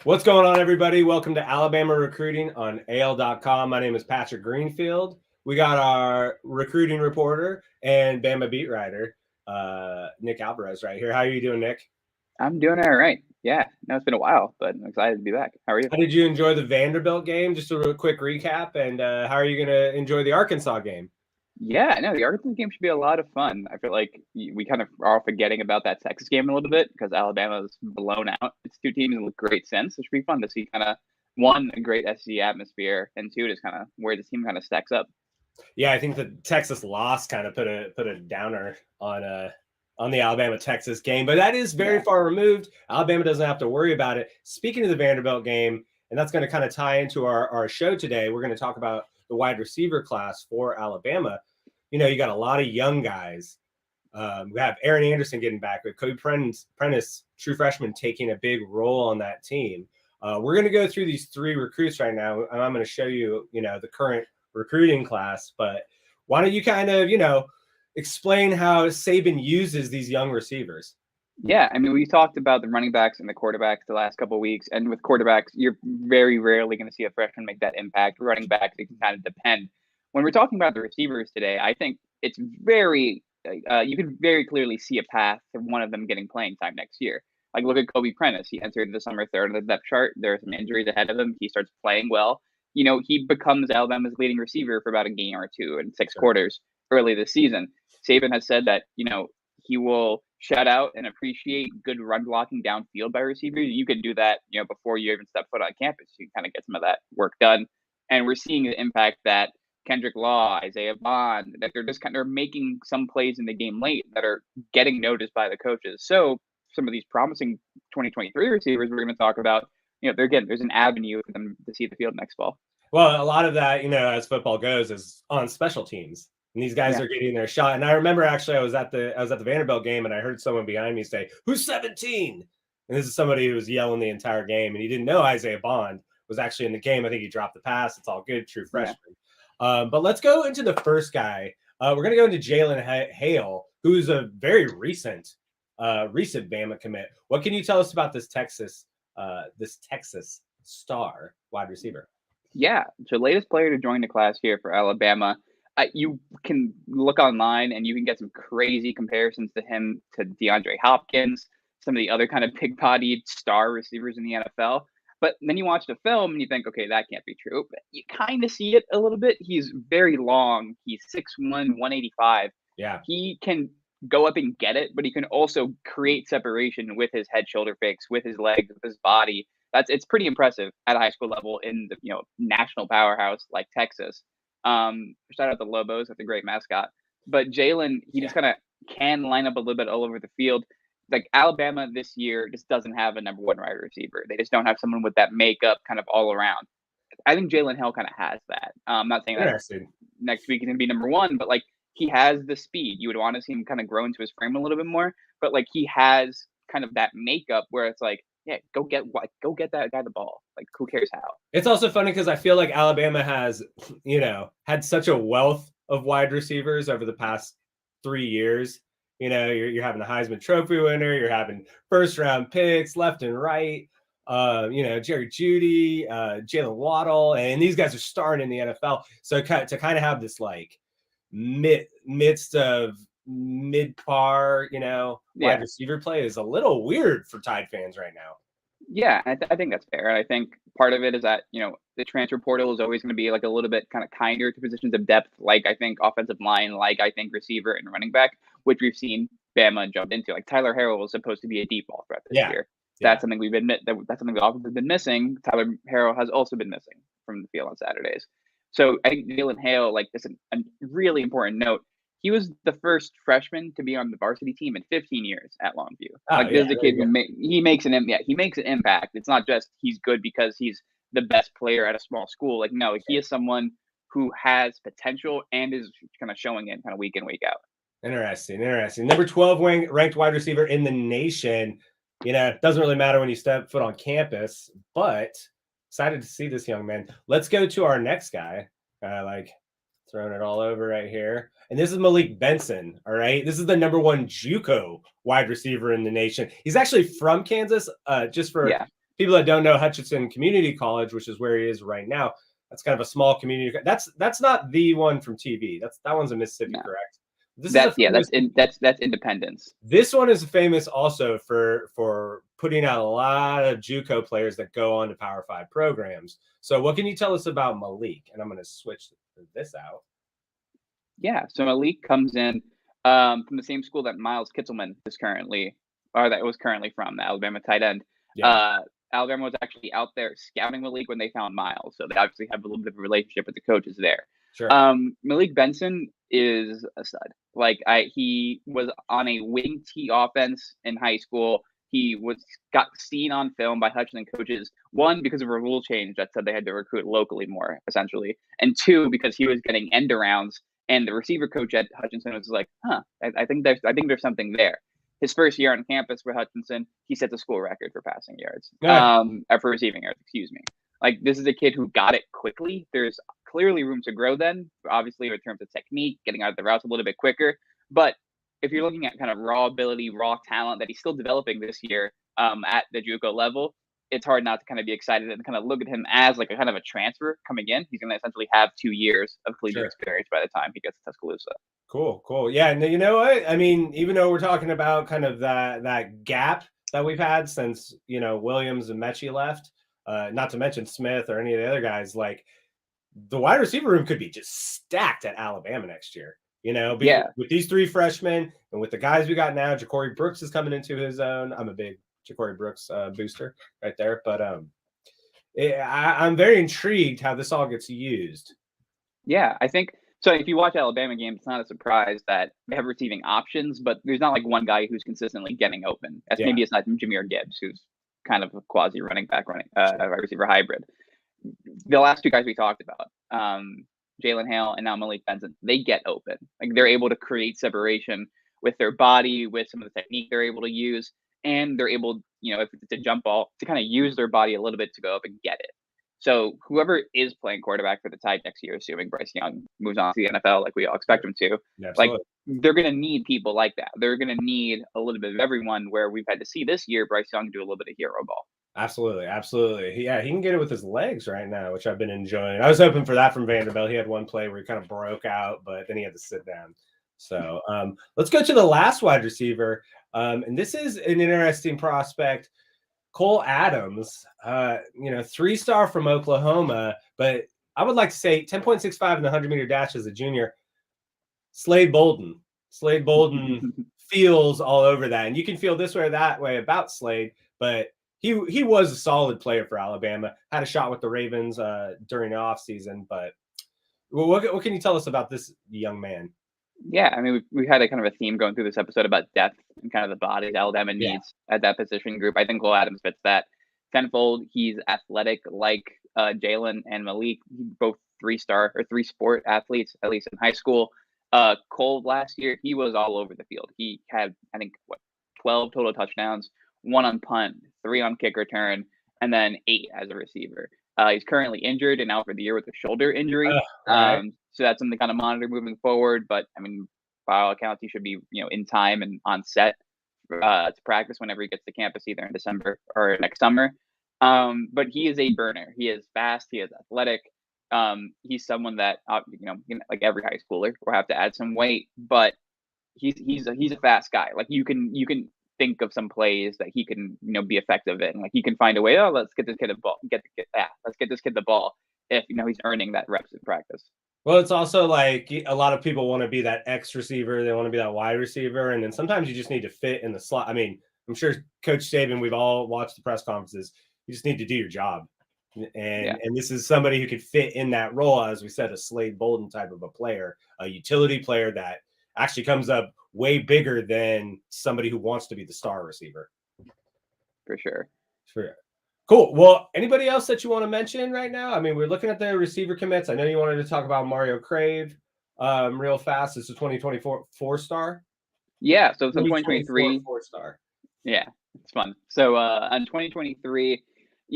What's going on, everybody? Welcome to Alabama Recruiting on AL.com. My name is Patrick Greenfield. We got our recruiting reporter and Bama beat writer, Nick Alvarez, right here. How are you doing, Nick? I'm doing all right. Yeah, no, it's been a while, but I'm excited to be back. How are you? How did you enjoy the Vanderbilt game? Just a real quick recap, and how are you going to enjoy the Arkansas game? Yeah, no, the Arkansas game should be a lot of fun. I feel like we kind of are forgetting about that Texas game a little bit because Alabama's blown out. It's two teams with great sense. It should be fun to see kind of one, a great SC atmosphere, and two, just kind of where the team kind of stacks up. Yeah, I think the Texas loss kind of put a downer on the Alabama-Texas game, but that is very far removed. Alabama doesn't have to worry about it. Speaking of the Vanderbilt game, and that's going to kind of tie into our show today, we're going to talk about the wide receiver class for Alabama. You know, you got a lot of young guys. We have Aaron Anderson getting back with Kobe Prentice, true freshman, taking a big role on that team. We're going to go through these three recruits right now, and I'm going to show you, the current recruiting class. But why don't you kind of, explain how Saban uses these young receivers? Yeah, I mean, we talked about the running backs and the quarterbacks the last couple of weeks, and with quarterbacks, you're very rarely going to see a freshman make that impact. Running backs, it can kind of depend. When we're talking about the receivers today, I think it's very you can very clearly see a path to one of them getting playing time next year. Like, look at Kobe Prentice. He entered the summer third on the depth chart. There are some injuries ahead of him. He starts playing well. You know, he becomes Alabama's leading receiver for about a game or two in six quarters early this season. Saban has said that, he will shout out and appreciate good run blocking downfield by receivers. You can do that, before you even step foot on campus. You kind of get some of that work done. And we're seeing the impact that Kendrick Law, Isaiah Bond, that they're just kind of making some plays in the game late that are getting noticed by the coaches. So some of these promising 2023 receivers we're going to talk about, there's an avenue for them to see the field next fall. Well, a lot of that, as football goes, is on special teams. And these guys are getting their shot. And I remember actually I was at the Vanderbilt game and I heard someone behind me say, "Who's 17?" And this is somebody who was yelling the entire game, and he didn't know Isaiah Bond was actually in the game. I think he dropped the pass. It's all good, true freshman. But let's go into the first guy. We're going to go into Jalen Hale, who's a very recent Bama commit. What can you tell us about this Texas star wide receiver? Yeah, the latest player to join the class here for Alabama. You can look online and you can get some crazy comparisons to him to DeAndre Hopkins, some of the other kind of big-bodied star receivers in the NFL. But then you watch the film and you think, okay, that can't be true. But you kind of see it a little bit. He's very long. He's 6'1", 185. Yeah. He can go up and get it, but he can also create separation with his head-shoulder fakes, with his legs, with his body. It's pretty impressive at a high school level in the national powerhouse like Texas. Shout out the Lobos, that's a great mascot. But Jalen, he just kind of can line up a little bit all over the field. Like, Alabama this year just doesn't have a number one wide receiver. They just don't have someone with that makeup kind of all around. I think Jalen Hill kind of has that. I'm not saying that next week he's going to be number one, but like, he has the speed. You would want to see him kind of grow into his frame a little bit more, but like, he has kind of that makeup where it's like, yeah, go get that guy the ball. Like, who cares how? It's also funny because I feel like Alabama has, had such a wealth of wide receivers over the past 3 years. You're having a Heisman Trophy winner, you're having first round picks left and right. Jerry Jeudy, Jalen Waddle, and these guys are starting in the NFL. So to kind of have this like midst of mid-par, wide receiver play is a little weird for Tide fans right now. Yeah, I think that's fair. And I think part of it is that, the transfer portal is always going to be like a little bit kind of kinder to positions of depth, like I think offensive line, like I think receiver and running back, which we've seen Bama jump into. Like, Tyler Harrell was supposed to be a deep ball threat this year. That's something that's something the offense has been missing. Tyler Harrell has also been missing from the field on Saturdays. So I think Jalen Hale, like, this is a really important note. He was the first freshman to be on the varsity team in 15 years at Longview. This is a kid who he makes an impact. It's not just he's good because he's the best player at a small school. Like, no, he is someone who has potential and is kind of showing it kind of week in, week out. Interesting. Number 12 ranked wide receiver in the nation. It doesn't really matter when you step foot on campus, but excited to see this young man. Let's go to our next guy. Throwing it all over right here. And this is Malik Benson, all right? This is the number one JUCO wide receiver in the nation. He's actually from Kansas, just for people that don't know Hutchinson Community College, which is where he is right now, that's kind of a small community. That's not the one from TV. That one's in Mississippi, No. correct? That's Independence. This one is famous also for putting out a lot of JUCO players that go on to Power 5 programs. So what can you tell us about Malik? And I'm going to switch this out. Yeah, so Malik comes in from the same school that Miles Kitzelman is currently, or that was currently from, the Alabama tight end. Yeah. Alabama was actually out there scouting Malik when they found Miles, so they obviously have a little bit of a relationship with the coaches there. Sure. Malik Benson is a stud. Like he was on a wing T offense in high school. He got seen on film by Hutchinson coaches, one, because of a rule change that said they had to recruit locally more, essentially, and two, because he was getting end arounds, and the receiver coach at Hutchinson was like, I think there's something there. His first year on campus for Hutchinson, he set the school record for passing yards, or for receiving yards, excuse me. Like, this is a kid who got it quickly. There's clearly room to grow then, obviously, in terms of technique, getting out of the routes a little bit quicker. But if you're looking at kind of raw ability, raw talent that he's still developing this year at the JUCO level, it's hard not to kind of be excited and kind of look at him as like a kind of a transfer coming in. He's going to essentially have 2 years of collegiate experience by the time he gets to Tuscaloosa. Cool. Yeah, and you know what? I mean, even though we're talking about kind of that gap that we've had since, Williams and Mechie left, not to mention Smith or any of the other guys, like the wide receiver room could be just stacked at Alabama next year. With these 3 freshmen and with the guys we got now, Ja'Cory Brooks is coming into his own. I'm a big Ja'Cory Brooks booster right there, but I'm very intrigued how this all gets used. Yeah, I think so. If you watch Alabama games, it's not a surprise that they have receiving options, but there's not like one guy who's consistently getting open. Maybe it's not Jahmyr Gibbs, who's kind of a quasi running back, wide receiver hybrid. The last 2 guys we talked about, Jalen Hale and now Malik Benson, they get open. Like, they're able to create separation with their body, with some of the technique they're able to use, and they're able, if it's a jump ball, to kind of use their body a little bit to go up and get it. So whoever is playing quarterback for the Tide next year, assuming Bryce Young moves on to the NFL like we all expect him to, like, they're going to need people like that. They're going to need a little bit of everyone, where we've had to see this year Bryce Young do a little bit of hero ball. Absolutely. Yeah, he can get it with his legs right now, which I've been enjoying. I was hoping for that from Vanderbilt. He had one play where he kind of broke out, but then he had to sit down. So let's go to the last wide receiver. And this is an interesting prospect, Cole Adams, 3-star from Oklahoma, but I would like to say 10.65 in the 100-meter dash as a junior. Slade Bolden feels all over that. And you can feel this way or that way about Slade, but he was a solid player for Alabama. Had a shot with the Ravens during the offseason. But what can you tell us about this young man? Yeah, I mean, we've had a kind of a theme going through this episode about depth and kind of the bodies Alabama needs at that position group. I think Cole Adams fits that tenfold. He's athletic like Jalen and Malik, both 3-star or 3-sport athletes, at least in high school. Cole last year, he was all over the field. He had, I think, 12 total touchdowns, 1 on punt, 3 on kick return, and then 8 as a receiver. He's currently injured and out for the year with a shoulder injury. So that's something to kind of monitor moving forward. But I mean, by all accounts, he should be, in time and on set to practice whenever he gets to campus, either in December or next summer. But he is a burner. He is fast. He is athletic. He's someone that, like every high schooler, will have to add some weight, but he's a fast guy. Like, you can think of some plays that he can, be effective in. Like, he can find a way. Oh, let's get this kid the ball. Let's get this kid the ball if he's earning that reps in practice. Well, it's also like a lot of people want to be that X receiver. They want to be that wide receiver. And then sometimes you just need to fit in the slot. I mean, I'm sure Coach Saban, we've all watched the press conferences. You just need to do your job. And this is somebody who could fit in that role, as we said, a Slade Bolden type of a player, a utility player that actually comes up way bigger than somebody who wants to be the star receiver. For sure. Cool. Well, anybody else that you want to mention right now? I mean, we're looking at the receiver commits. I know you wanted to talk about Mario Crave real fast. It's a 2024 4-star. Yeah, so it's a 2023 4-star. Yeah, it's fun. So on 2023,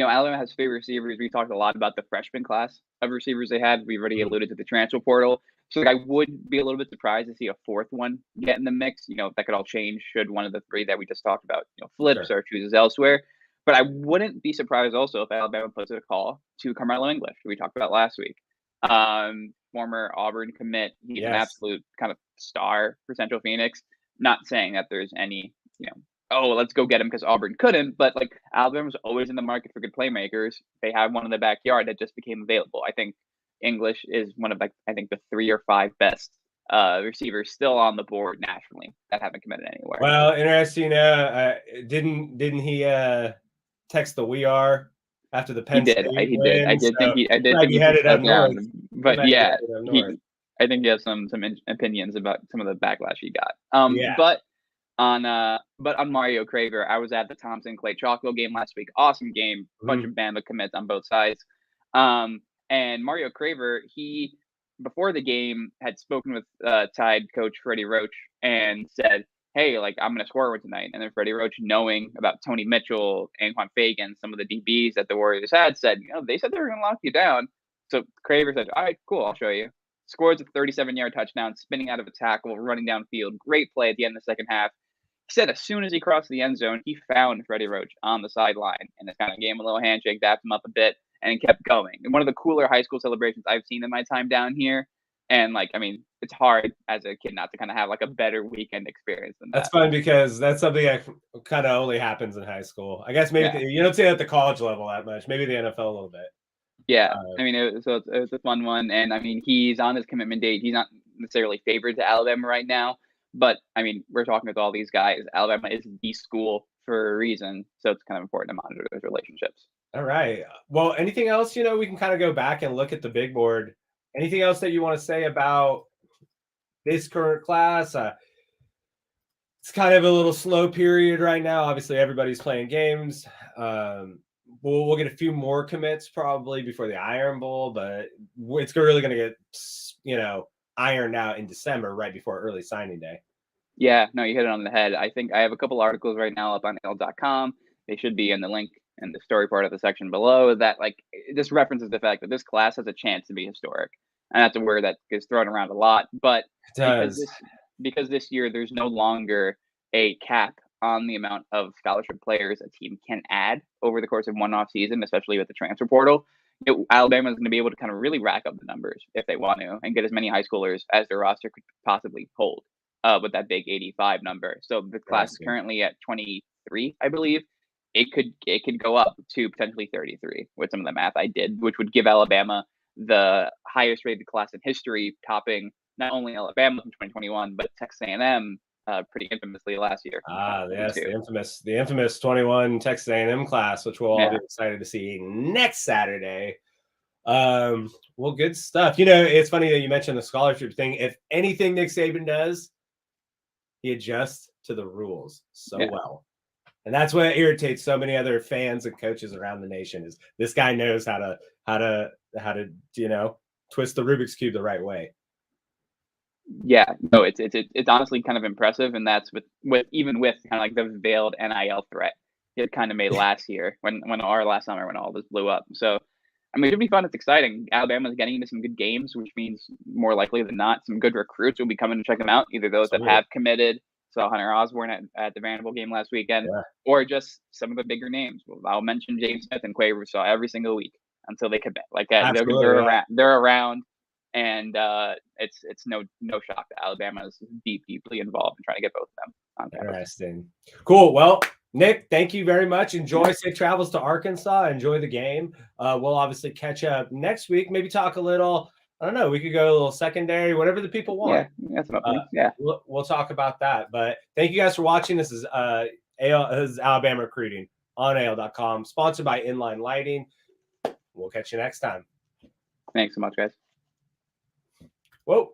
Alabama has favorite receivers. We talked a lot about the freshman class of receivers they had. We've already alluded to the transfer portal. So I would be a little bit surprised to see a 4th one get in the mix. That could all change should one of the 3 that we just talked about, flips or chooses elsewhere. But I wouldn't be surprised also if Alabama puts a call to Carmelo English, who we talked about last week. Former Auburn commit. He's an absolute kind of star for Central Phoenix. Not saying that there's any, oh, let's go get him because Auburn couldn't, but like Alabama's always in the market for good playmakers. They have one in the backyard that just became available. I think English is one of the 3 or 5 best receivers still on the board nationally that haven't committed anywhere. Well, interesting. Didn't he text the "We Are" after the Penn State He win? did. I did think he headed up north. But yeah, I think he has some opinions about some of the backlash he got. But on Mario Craver, I was at the Thompson Clay Chalkville game last week. Awesome game, bunch of Bama commits on both sides. And Mario Craver, he before the game had spoken with Tide coach Freddie Roach and said, hey, like I'm going to score one tonight. And then Freddie Roach, knowing about Tony Mitchell, Anquan Fagan, some of the DBs that the Warriors had, said, they said they were going to lock you down. So Craver said, all right, cool, I'll show you. Scores a 37-yard touchdown, spinning out of a tackle, running downfield. Great play at the end of the second half. He said as soon as he crossed the end zone, he found Freddie Roach on the sideline and just kind of gave him a little handshake, dapped him up a bit, and kept going. And one of the cooler high school celebrations I've seen in my time down here. And it's hard as a kid not to kind of have like a better weekend experience than that. That's fun because that's something that kind of only happens in high school. I guess maybe you don't see it at the college level that much. Maybe the NFL a little bit. Yeah, it was a fun one, and he's on his commitment date. He's not necessarily favored to Alabama right now, but we're talking with all these guys. Alabama is the school for a reason, so it's kind of important to monitor those relationships. All right. Well, anything else? We can kind of go back and look at the big board. Anything else that you want to say about this current class? It's kind of a little slow period right now. Obviously, everybody's playing games. We'll get a few more commits probably before the Iron Bowl, but it's really going to get ironed out in December, right before early signing day. Yeah, no, you hit it on the head. I think I have a couple articles right now up on AL.com. They should be in the link in the story part of the section below. That this references the fact that this class has a chance to be historic, and that's a word that gets thrown around a lot. But because this year there's no longer a cap on the amount of scholarship players a team can add over the course of one off season, especially with the transfer portal. Alabama is going to be able to kind of really rack up the numbers if they want to and get as many high schoolers as their roster could possibly hold with that big 85 number. So the class is currently at 23, I believe. It could go up to potentially 33 with some of the math I did, which would give Alabama the highest rated class in history, topping not only Alabama from 2021, but Texas A&M pretty infamously last year. Yes, the infamous 21 Texas A&M class, which we'll all be excited to see next Saturday. Well, good stuff. It's funny that you mentioned the scholarship thing. If anything Nick Saban does, he adjusts to the rules well. And that's what irritates so many other fans and coaches around the nation is this guy knows how to twist the Rubik's Cube the right way. Yeah, no, it's honestly kind of impressive, and that's with kind of like the veiled NIL threat it kind of made last year when last summer when all this blew up. So it should be fun. It's exciting. Alabama's getting into some good games, which means more likely than not, some good recruits will be coming to check them out. Either those that have committed, saw Hunter Osborne at the Vanderbilt game last weekend, or just some of the bigger names. I'll mention James Smith and Craver saw every single week until they commit. They're around. And it's no shock that Alabama is deeply involved in trying to get both of them on campus. Interesting. Cool. Well, Nick, thank you very much. Enjoy safe travels to Arkansas. Enjoy the game. We'll obviously catch up next week. Maybe talk a little. I don't know. We could go a little secondary, whatever the people want. Yeah, that's We'll talk about that. But thank you guys for watching. This is Alabama Recruiting on AL.com, sponsored by Inline Lighting. We'll catch you next time. Thanks so much, guys. Whoa.